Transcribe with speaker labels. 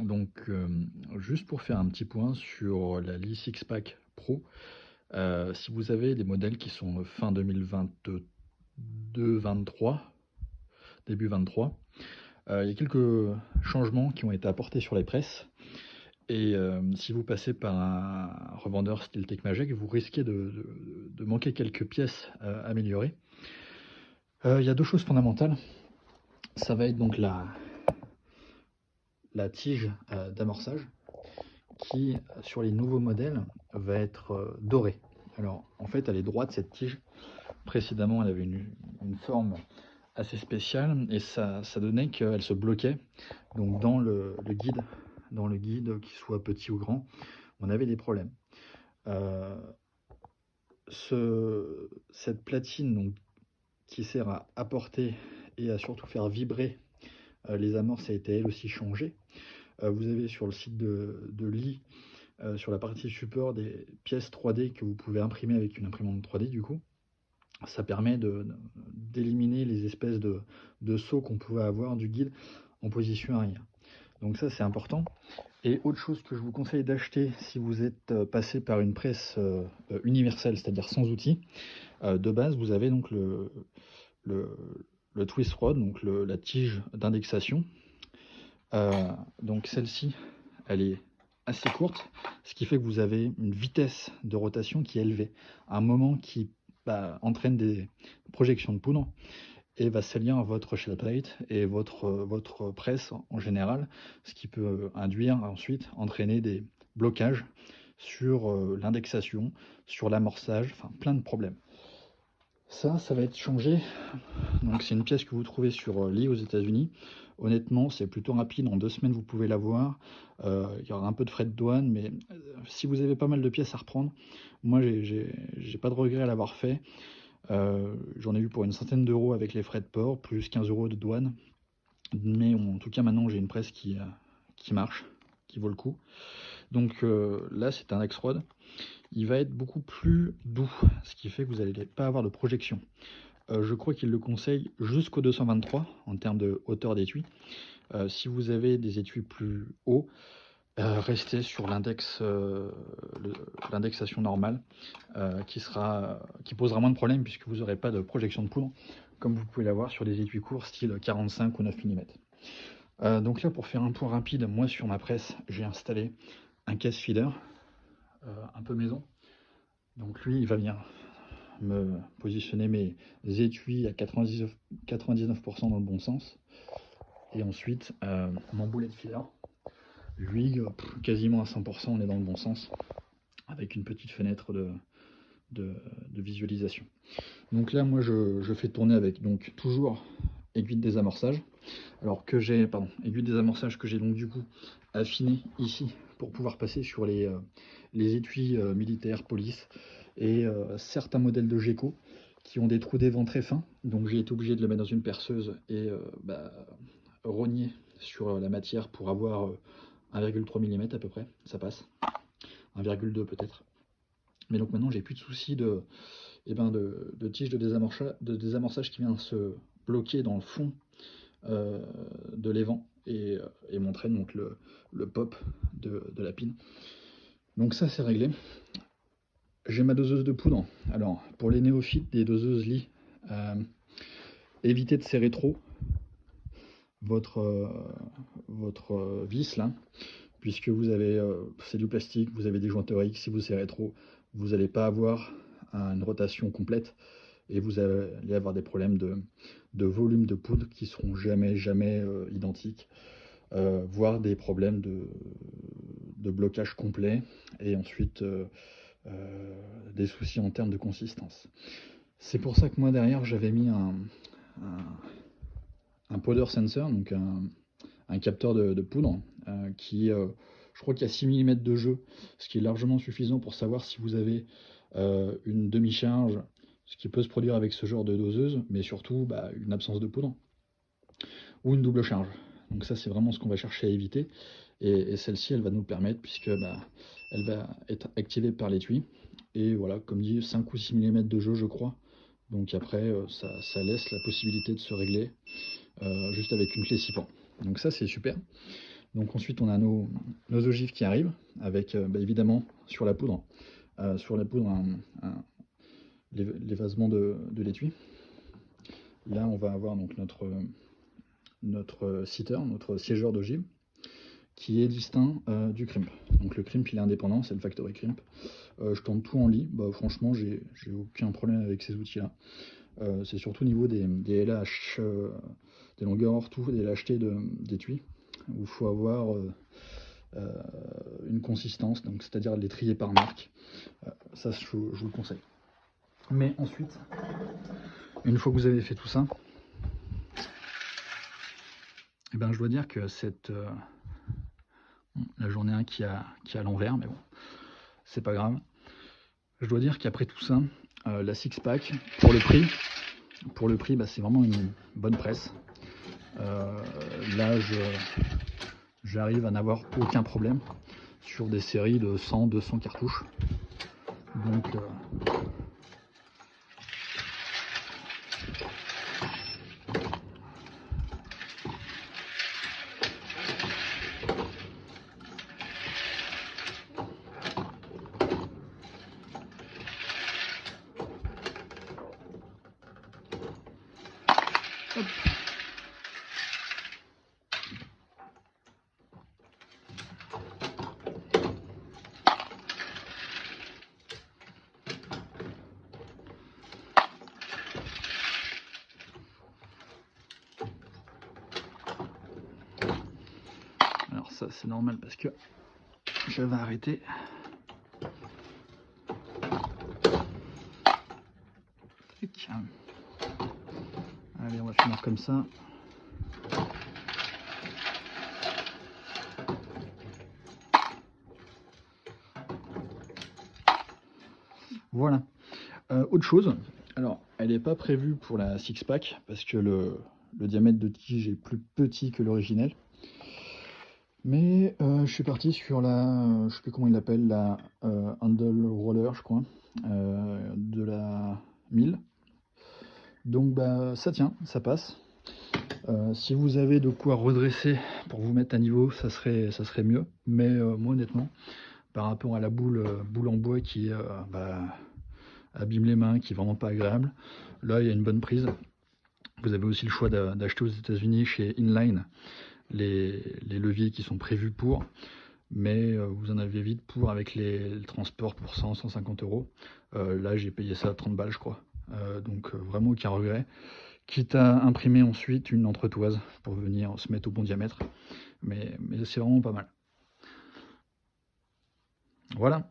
Speaker 1: Donc, juste pour faire un petit point sur la Lee Six-Pack Pro, si vous avez des modèles qui sont fin 2022-23, début 23, il y a quelques changements qui ont été apportés sur les presses et si vous passez par un revendeur style Tecmagec, vous risquez de manquer quelques pièces, améliorées. Il y a 2 choses fondamentales. Ça va être donc la tige, d'amorçage qui, sur les nouveaux modèles, va être dorée. Alors, en fait, elle est droite cette tige. Précédemment, elle avait une forme assez spéciale et ça donnait qu'elle se bloquait. Donc, dans le guide, qu'il soit petit ou grand, on avait des problèmes. Euh, cette platine donc, qui sert à apporter et à surtout faire vibrer les amorces a été elle aussi changée. Vous avez sur le site de Lee sur la partie support des pièces 3D que vous pouvez imprimer avec une imprimante 3D du coup. Ça permet d'éliminer les espèces de sauts qu'on pouvait avoir du guide en position arrière. Donc ça c'est important. Et autre chose que je vous conseille d'acheter si vous êtes passé par une presse universelle, c'est-à-dire sans outils, de base vous avez donc le, le twist rod, donc la tige d'indexation. Donc celle-ci, elle est assez courte, ce qui fait que vous avez une vitesse de rotation qui est élevée, un moment qui entraîne des projections de poudre et va salir votre shell plate et votre presse en général, ce qui peut induire ensuite, entraîner des blocages sur l'indexation, sur l'amorçage, enfin plein de problèmes. Ça va être changé. Donc c'est une pièce que vous trouvez sur Lee aux États-Unis. Honnêtement, c'est plutôt rapide. En 2 semaines, vous pouvez l'avoir. Il y aura un peu de frais de douane, mais si vous avez pas mal de pièces à reprendre, moi, j'ai pas de regret à l'avoir fait. J'en ai eu pour une centaine d'euros avec les frais de port, plus 15 euros de douane. Mais en tout cas, maintenant, j'ai une presse qui marche, qui vaut le coup. Donc là, c'est un X-Rod. Il va être beaucoup plus doux, ce qui fait que vous n'allez pas avoir de projection. Je crois qu'il le conseille jusqu'au 223 en termes de hauteur d'étui. Si vous avez des étuis plus hauts, restez sur l'indexation normale qui posera moins de problèmes puisque vous n'aurez pas de projection de poudre comme vous pouvez l'avoir sur des étuis courts style 45 ou 9 mm. Donc là, pour faire un point rapide, moi sur ma presse, j'ai installé un case feeder un peu maison. Donc lui, il va venir me positionner mes étuis à 99% dans le bon sens. Et ensuite, mon boulet de feeder, lui, quasiment à 100%, on est dans le bon sens, avec une petite fenêtre de visualisation. Donc là, moi, je fais tourner avec donc toujours aiguille de désamorçage. Alors que j'ai, pardon, aiguille de désamorçage que j'ai donc du coup affiné ici pour pouvoir passer sur les étuis militaires, police et certains modèles de Geco qui ont des trous d'évent très fins. Donc j'ai été obligé de le mettre dans une perceuse et rogner sur la matière pour avoir 1,3 mm à peu près, ça passe. 1,2 peut-être. Mais donc maintenant j'ai plus de soucis de tige de désamorçage qui vient se bloquer dans le fond de l'évent et m'entraîne donc le pop de la pine. Donc ça c'est réglé. J'ai ma doseuse de poudre. Alors pour les néophytes des doseuses Lee, évitez de serrer trop votre vis là, puisque vous avez c'est du plastique, vous avez des jointeries, si vous serrez trop, vous n'allez pas avoir une rotation complète et vous allez avoir des problèmes de volume de poudre qui seront jamais identiques, voire des problèmes de blocage complet et ensuite des soucis en termes de consistance. C'est pour ça que moi derrière j'avais mis un powder sensor, donc un capteur de poudre qui, je crois qu'il y a 6 mm de jeu, ce qui est largement suffisant pour savoir si vous avez une demi-charge, ce qui peut se produire avec ce genre de doseuse, mais surtout une absence de poudre, ou une double charge. Donc ça c'est vraiment ce qu'on va chercher à éviter, et celle-ci elle va nous le permettre puisque elle va être activée par l'étui, et voilà, comme dit, 5 ou 6 mm de jeu je crois, donc après ça laisse la possibilité de se régler juste avec une clé 6 pans. Donc ça c'est super. Donc ensuite on a nos ogives qui arrivent, avec évidemment sur la poudre, l'évasement de l'étui. Là on va avoir donc notre sitter, notre siégeur d'ogive, qui est distinct du crimp. Donc le crimp il est indépendant, c'est le factory crimp. Je tourne tout en lit, franchement j'ai aucun problème avec ces outils là. C'est surtout au niveau des LH, des longueurs hors tout, des lâchetés d'étui, où il faut avoir une consistance, donc c'est-à-dire les trier par marque. Ça je vous le conseille. Mais ensuite, une fois que vous avez fait tout ça, je dois dire que la journée 1 qui a l'envers, mais bon, c'est pas grave. Je dois dire qu'après tout ça, la six-pack, pour le prix, c'est vraiment une bonne presse. Là, j'arrive à n'avoir aucun problème sur des séries de 100-200 cartouches. Donc, hop. Alors ça c'est normal parce que j'avais arrêté. Allez, on va finir comme ça. Voilà. Autre chose, alors elle n'est pas prévue pour la six-pack parce que le diamètre de tige est plus petit que l'originel. Mais je suis parti sur la, je sais plus comment il l'appelle, la handle roller, je crois, de la 1000. Donc ça tient, ça passe. Si vous avez de quoi redresser pour vous mettre à niveau, ça serait mieux. Mais moi honnêtement, par rapport à la boule en bois qui abîme les mains, qui est vraiment pas agréable, là il y a une bonne prise. Vous avez aussi le choix d'acheter aux États-Unis chez Inline les leviers qui sont prévus pour, mais vous en avez vite pour avec le transport pour 100-150 euros. Là j'ai payé ça à 30 balles je crois. Donc vraiment aucun regret. Quitte à imprimer ensuite une entretoise pour venir se mettre au bon diamètre. Mais c'est vraiment pas mal. Voilà.